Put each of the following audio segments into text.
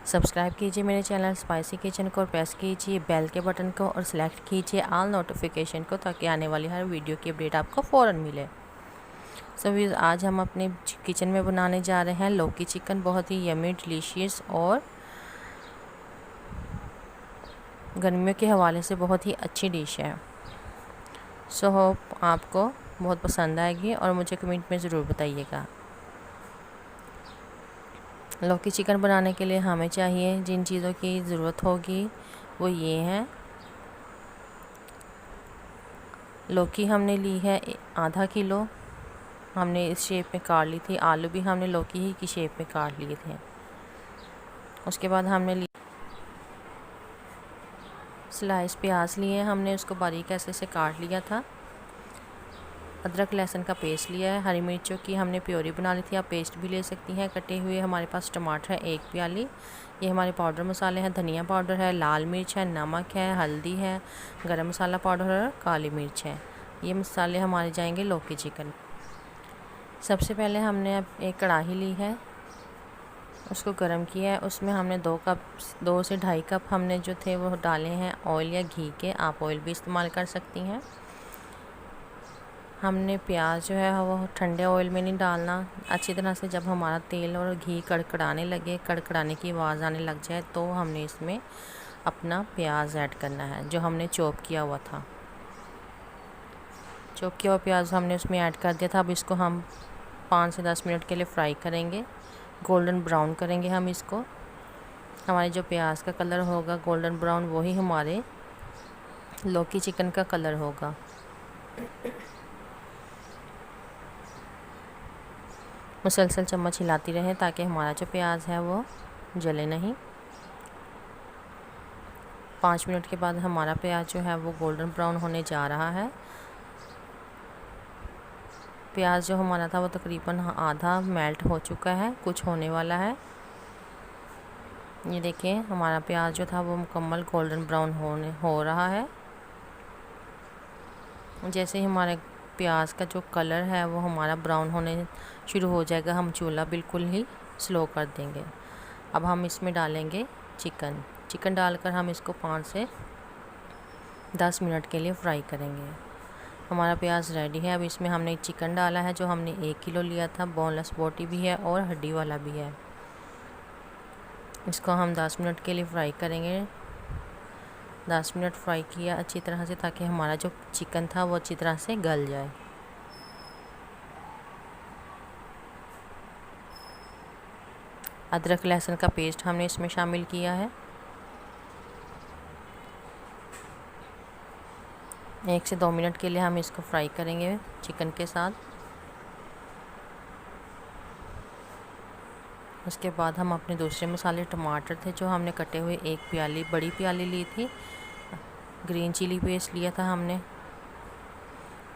Subscribe कीजिए मेरे channel spicy kitchen को और प्रेस कीजिए बेल के बटन को और सिलेक्ट कीजिए ऑल नोटिफिकेशन को, ताकि आने वाली हर वीडियो की अपडेट आपको फ़ौरन मिले। सो आज हम अपने किचन में बनाने जा रहे हैं लौकी चिकन। बहुत ही यमी, डिलीशियस और गर्मियों के हवाले से बहुत ही अच्छी डिश है। सो होप आपको बहुत पसंद आएगी और मुझे कमेंट में ज़रूर बताइएगा। लौकी चिकन बनाने के लिए हमें चाहिए जिन चीज़ों की ज़रूरत होगी वो ये हैं। लौकी हमने ली है आधा किलो, हमने इस शेप में काट ली थी। आलू भी हमने लौकी ही की शेप में काट लिए थे। उसके बाद हमने स्लाइस प्याज लिए, हमने उसको बारीक ऐसे से काट लिया था। अदरक लहसुन का पेस्ट लिया है। हरी मिर्चों की हमने प्योरी बना ली थी, आप पेस्ट भी ले सकती हैं कटे हुए। हमारे पास टमाटर है 1 प्याली। ये हमारे पाउडर मसाले हैं, धनिया पाउडर है, लाल मिर्च है, नमक है, हल्दी है, गरम मसाला पाउडर और काली मिर्च है। ये मसाले हमारे जाएंगे लौकी चिकन। सबसे पहले हमने अब एक कढ़ाई ली है, उसको गर्म किया है। उसमें हमने 2 से 2.5 कप हमने जो थे वो डाले हैं ऑयल या घी के। आप ऑयल भी इस्तेमाल कर सकती हैं। हमने प्याज जो है वो ठंडे ऑयल में नहीं डालना। अच्छी तरह से जब हमारा तेल और घी कड़कड़ाने लगे, कड़कड़ाने की आवाज़ आने लग जाए, तो हमने इसमें अपना प्याज ऐड करना है जो हमने चॉप किया हुआ था। चॉप किया हुआ प्याज हमने उसमें ऐड कर दिया था। अब इसको हम 5 से 10 मिनट के लिए फ्राई करेंगे, गोल्डन ब्राउन करेंगे हम इसको। हमारे जो प्याज का कलर होगा गोल्डन ब्राउन, वही हमारे लौकी चिकन का कलर होगा। मुसलसल चम्मच हिलाती रहें ताकि हमारा जो प्याज है वो जले नहीं। 5 मिनट के बाद हमारा प्याज जो है वो गोल्डन ब्राउन होने जा रहा है। प्याज जो हमारा था वो तकरीबन आधा मेल्ट हो चुका है, कुछ होने वाला है। ये देखिए हमारा प्याज जो था वो मुकम्मल गोल्डन ब्राउन हो रहा है। जैसे ही हमारे प्याज का जो कलर है वो हमारा ब्राउन होने शुरू हो जाएगा, हम चूल्हा बिल्कुल ही स्लो कर देंगे। अब हम इसमें डालेंगे चिकन डालकर हम इसको 5 से 10 मिनट के लिए फ्राई करेंगे। हमारा प्याज रेडी है। अब इसमें हमने चिकन डाला है जो हमने 1 किलो लिया था। बोनलेस बोटी भी है और हड्डी वाला भी है। इसको हम 10 मिनट के लिए फ्राई करेंगे। 10 मिनट फ्राई किया अच्छी तरह से, ताकि हमारा जो चिकन था वो अच्छी तरह से गल जाए। अदरक लहसुन का पेस्ट हमने इसमें शामिल किया है। 1 से 2 मिनट के लिए हम इसको फ्राई करेंगे चिकन के साथ। उसके बाद हम अपने दूसरे मसाले, टमाटर थे जो हमने कटे हुए 1 प्याली, बड़ी प्याली ली थी। ग्रीन चिली पेस्ट लिया था हमने।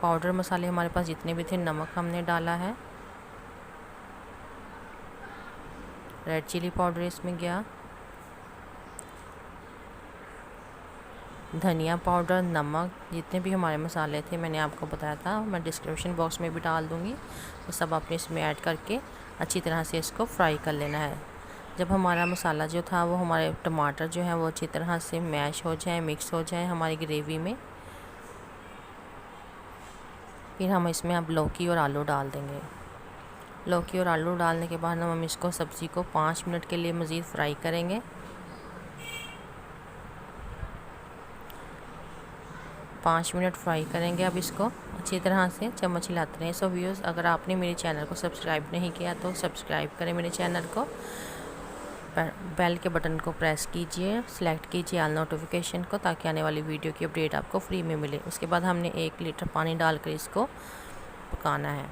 पाउडर मसाले हमारे पास जितने भी थे, नमक हमने डाला है। रेड चिली पाउडर इसमें गया, धनिया पाउडर, नमक, जितने भी हमारे मसाले थे मैंने आपको बताया था, मैं डिस्क्रिप्शन बॉक्स में भी डाल दूँगी। वो सब आपने इसमें ऐड करके अच्छी तरह से इसको फ्राई कर लेना है। जब हमारा मसाला जो था वो हमारे टमाटर जो है वो अच्छी तरह से मैश हो जाए, मिक्स हो जाए हमारी ग्रेवी में, फिर हम इसमें अब लौकी और आलू डाल देंगे। लौकी और आलू डालने के बाद हम इसको सब्ज़ी को 5 मिनट के लिए मज़ीद फ्राई करेंगे। 5 मिनट फ्राई करेंगे अब इसको अच्छी तरह से, चम्मच हिलाते रहें। सो व्यूअर्स, अगर आपने मेरे चैनल को सब्सक्राइब नहीं किया तो सब्सक्राइब करें मेरे चैनल को, बेल के बटन को प्रेस कीजिए, सेलेक्ट कीजिए ऑल नोटिफिकेशन को, ताकि आने वाली वीडियो की अपडेट आपको फ्री में मिले। उसके बाद हमने 1 लीटर पानी डालकर इसको पकाना है।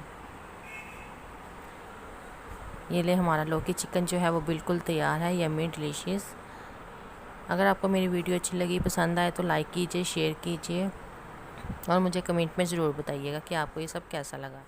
ये ले हमारा लौकी चिकन जो है वो बिल्कुल तैयार है, यम्मी डिलीशियस। अगर आपको मेरी वीडियो अच्छी लगी, पसंद आए तो लाइक कीजिए, शेयर कीजिए और मुझे कमेंट में ज़रूर बताइएगा कि आपको ये सब कैसा लगा।